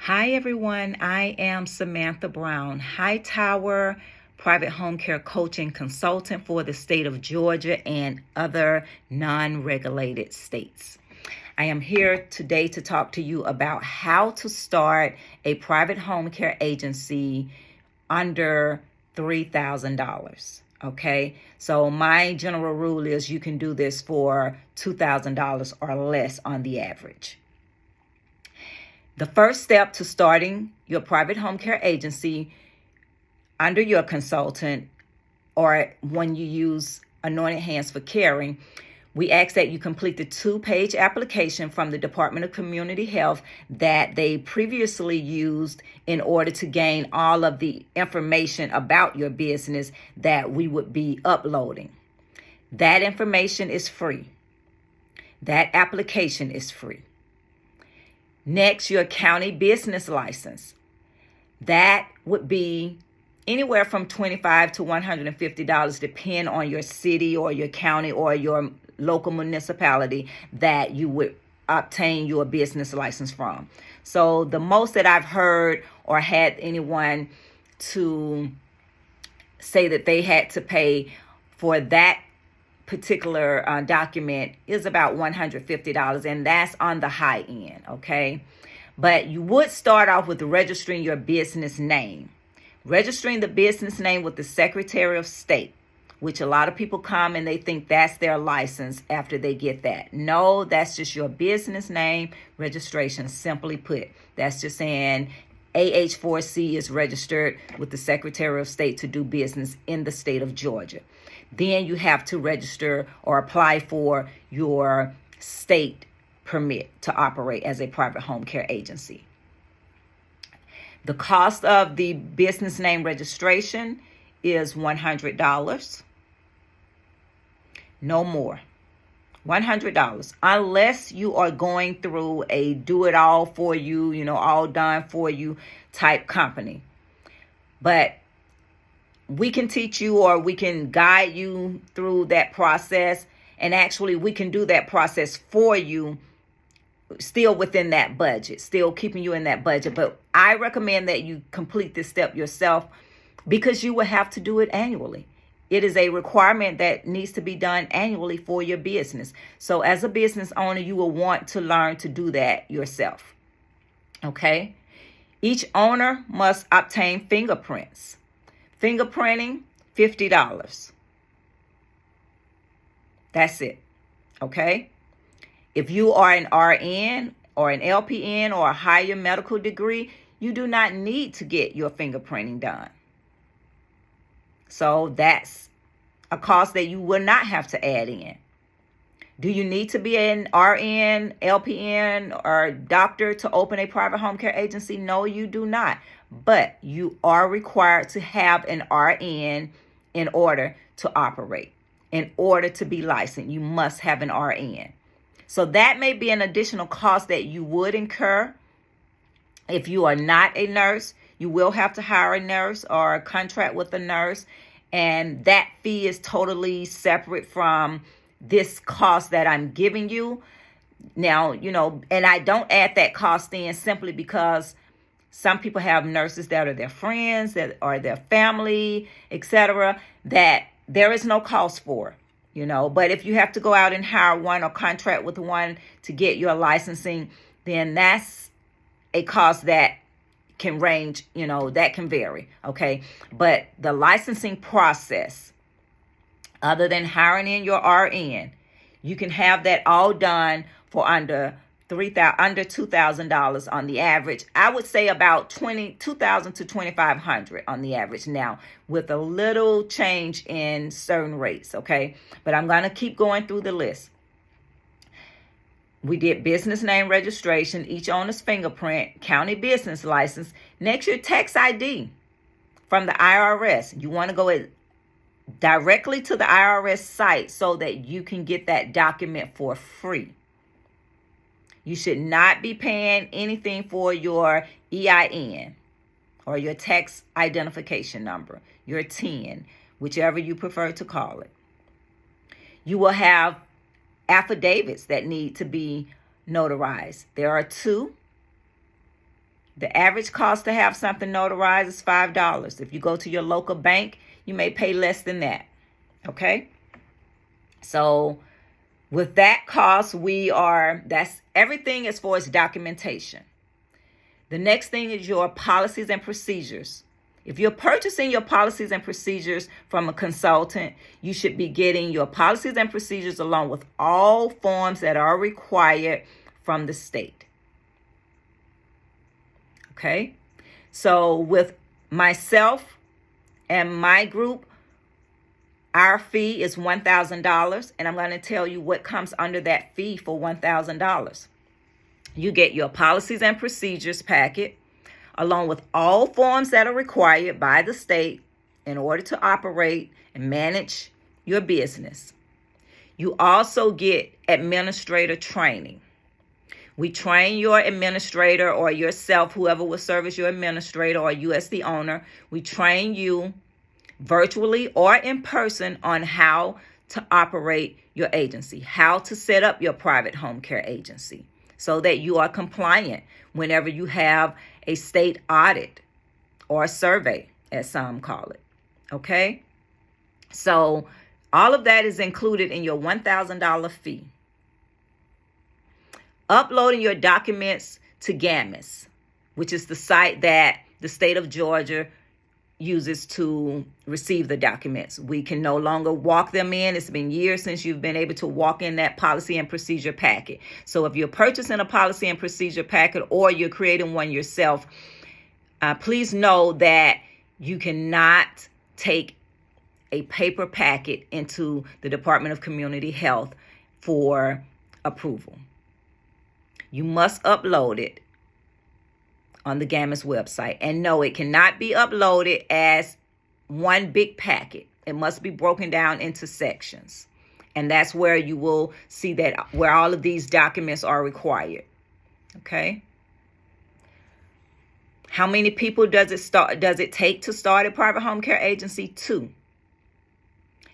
Hi everyone, I am Samantha Brown-Hightower, private home care coaching consultant for the state of Georgia and other non-regulated states. I am here today to talk to you about how to start a private home care agency under $3,000. Okay, so my general rule is you can do this for $2,000 or less on the average. The first step to starting your private home care agency under your consultant, or when you use Anointed Hands for Caring, we ask that you complete the 2-page application from the Department of Community Health that they previously used in order to gain all of the information about your business that we would be uploading. That information is free. That application is free. Next, your county business license. That would be anywhere from $25 to $150, depending on your city or your county or your local municipality that you would obtain your business license from. So the most that I've heard or had anyone to say that they had to pay for that particular document is about $150, and that's on the high end, okay? But you would start off with registering your business name. Registering the business name with the Secretary of State, which a lot of people come and they think that's their license after they get that. No, that's just your business name registration, simply put. That's just saying AH4C is registered with the Secretary of State to do business in the state of Georgia. Then you have to register or apply for your state permit to operate as a private home care agency. The cost of the business name registration is $100. No more. $100. Unless you are going through a do-it-all for you, all done for you type company. But we can teach you, or we can guide you through that process. And actually, we can do that process for you still within that budget, still keeping you in that budget. But I recommend that you complete this step yourself because you will have to do it annually. It is a requirement that needs to be done annually for your business. So as a business owner, you will want to learn to do that yourself. Okay? Each owner must obtain fingerprints. Fingerprinting, $50. That's it. Okay? If you are an RN or an LPN or a higher medical degree, you do not need to get your fingerprinting done. So that's a cost that you will not have to add in. Do you need to be an RN, LPN, or doctor to open a private home care agency? No, you do not. But you are required to have an RN in order to operate. In order to be licensed, you must have an RN. So that may be an additional cost that you would incur. If you are not a nurse, you will have to hire a nurse or contract with a nurse. And that fee is totally separate from this cost that I'm giving you. Now, and I don't add that cost in simply because some people have nurses that are their friends, that are their family, etc., that there is no cost for, But if you have to go out and hire one or contract with one to get your licensing, then that's a cost that can range, that can vary, okay? But the licensing process, other than hiring in your RN, you can have that all done for under $2,000 on the average. I would say about $2,000 to $2,500 on the average now, with a little change in certain rates, okay? But I'm going to keep going through the list. We did business name registration, each owner's fingerprint, county business license. Next, your tax ID from the IRS. You want to go directly to the IRS site so that you can get that document for free. You should not be paying anything for your EIN or your tax identification number, your TIN, whichever you prefer to call it. You will have affidavits that need to be notarized. There are 2. The average cost to have something notarized is $5. If you go to your local bank, you may pay less than that. Okay? So with that cost, that's everything as far as documentation. The next thing is your policies and procedures. If you're purchasing your policies and procedures from a consultant, you should be getting your policies and procedures along with all forms that are required from the state. Okay? So with myself and my group, our fee is $1,000, and I'm going to tell you what comes under that fee for $1,000. You get your policies and procedures packet, along with all forms that are required by the state in order to operate and manage your business. You also get administrator training. We train your administrator or yourself, whoever will serve as your administrator or you as the owner. We train you virtually or in person on how to operate your agency, how to set up your private home care agency so that you are compliant whenever you have a state audit or a survey, as some call it. Okay? So all of that is included in your $1,000 fee. Uploading your documents to GAMIS, which is the site that the state of Georgia uses to receive the documents. We can no longer walk them in. It's been years since you've been able to walk in that policy and procedure packet. So if you're purchasing a policy and procedure packet or you're creating one yourself, please know that you cannot take a paper packet into the Department of Community Health for approval. You must upload it on the GAMIS website. And no, it cannot be uploaded as one big packet. It must be broken down into sections. And that's where you will see that where all of these documents are required. Okay? How many people does it take to start a private home care agency? 2.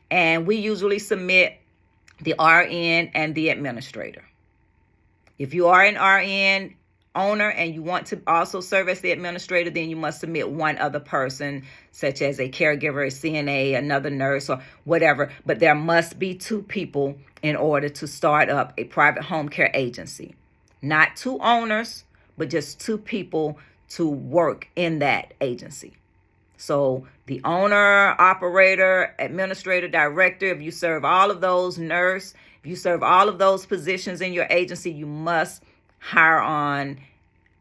And we usually submit the RN and the administrator. If you are an RN owner and you want to also serve as the administrator, then you must submit one other person, such as a caregiver, a CNA, another nurse, or whatever. But there must be 2 people in order to start up a private home care agency. Not 2 owners, but just 2 people to work in that agency. So the owner, operator, administrator, director, if you serve all of those, nurse, if you serve all of those positions in your agency, you must hire on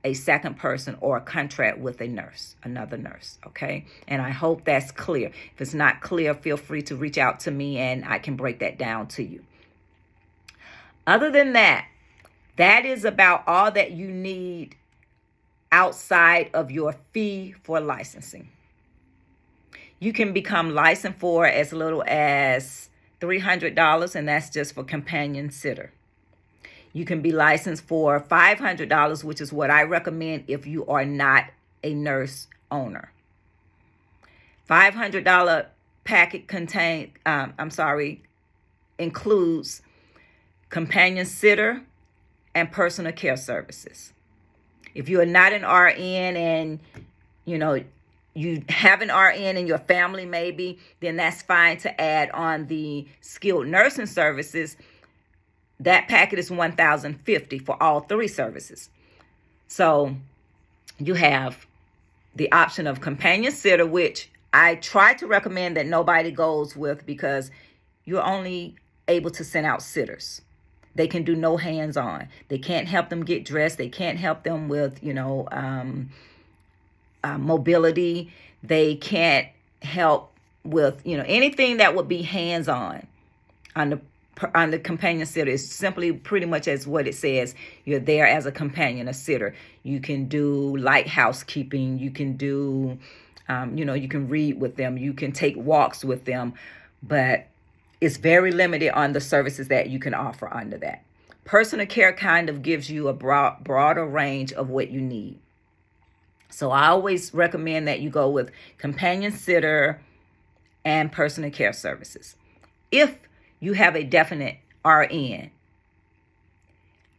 a second person or a contract with a nurse, another nurse, okay? And I hope that's clear. If it's not clear, feel free to reach out to me and I can break that down to you. Other than that, that is about all that you need outside of your fee for licensing. You can become licensed for as little as $300, and that's just for companion sitter. You can be licensed for $500, which is what I recommend if you are not a nurse owner. $500 packet includes companion sitter and personal care services. If you are not an RN and, you have an RN in your family maybe, then that's fine to add on the skilled nursing services. That packet is $1,050 for all 3 services. So you have the option of companion sitter, which I try to recommend that nobody goes with because you're only able to send out sitters. They can do no hands-on. They can't help them get dressed. They can't help them with, mobility. They can't help with, anything that would be hands-on on the companion sitter. Is simply pretty much as what it says. You're there as a companion, a sitter. You can do light housekeeping. You can do, you can read with them. You can take walks with them. But it's very limited on the services that you can offer under that. Personal care kind of gives you a broader range of what you need. So I always recommend that you go with companion sitter and personal care services. If you have a definite RN,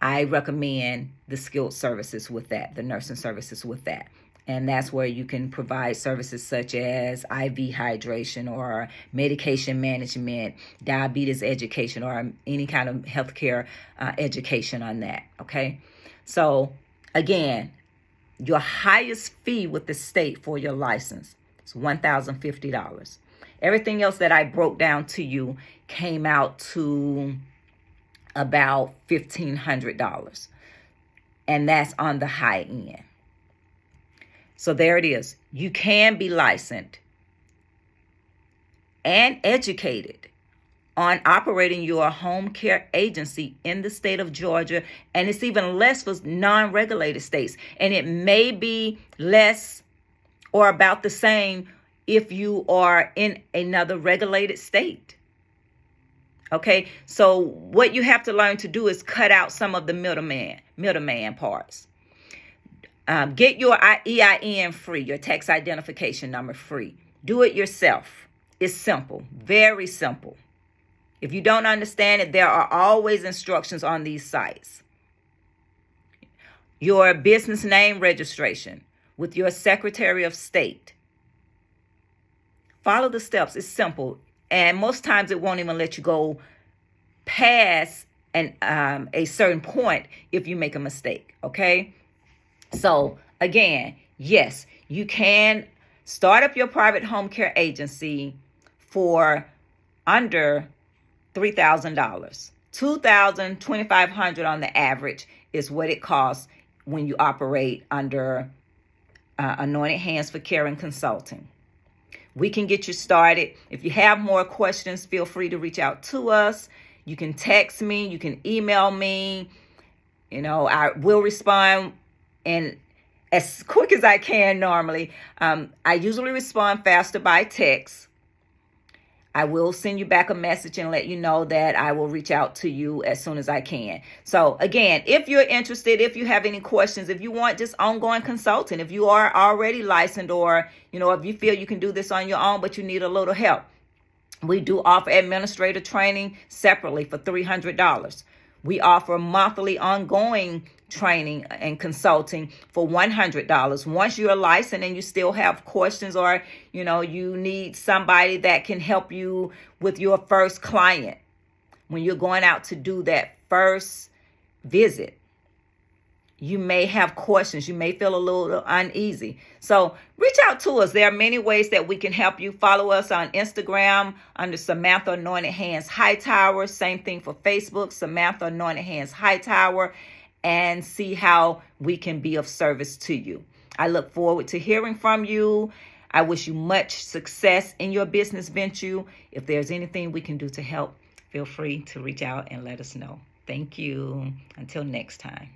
I recommend the skilled services with that, the nursing services with that. And that's where you can provide services such as IV hydration or medication management, diabetes education, or any kind of healthcare education on that. Okay. So again, your highest fee with the state for your license is $1,050. Everything else that I broke down to you came out to about $1,500. And that's on the high end. So there it is. You can be licensed and educated on operating your home care agency in the state of Georgia. And it's even less for non-regulated states. And it may be less or about the same if you are in another regulated state. Okay, so what you have to learn to do is cut out some of the middleman parts. Get your EIN free, your tax identification number free. Do it yourself. It's simple, very simple. If you don't understand it, there are always instructions on these sites. Your business name registration with your Secretary of State. Follow the steps. It's simple. And most times it won't even let you go past a certain point if you make a mistake, okay? So again, yes, you can start up your private home care agency for under $3,000. $2,000, $2,500 on the average is what it costs when you operate under Anointed Hands for Care and Consulting. We can get you started. If you have more questions, feel free to reach out to us. You can text me. You can email me. I will respond and as quick as I can normally. I usually respond faster by text. I will send you back a message and let you know that I will reach out to you as soon as I can. So again, if you're interested, if you have any questions, if you want just ongoing consulting, if you are already licensed or, if you feel you can do this on your own, but you need a little help, we do offer administrative training separately for $300. We offer monthly ongoing training and consulting for $100. Once you're licensed and you still have questions or, you need somebody that can help you with your first client when you're going out to do that first visit, you may have questions. You may feel a little uneasy. So reach out to us. There are many ways that we can help you. Follow us on Instagram under Samantha Anointed Hands Hightower. Same thing for Facebook, Samantha Anointed Hands Hightower, and see how we can be of service to you. I look forward to hearing from you. I wish you much success in your business venture. If there's anything we can do to help, feel free to reach out and let us know. Thank you. Until next time.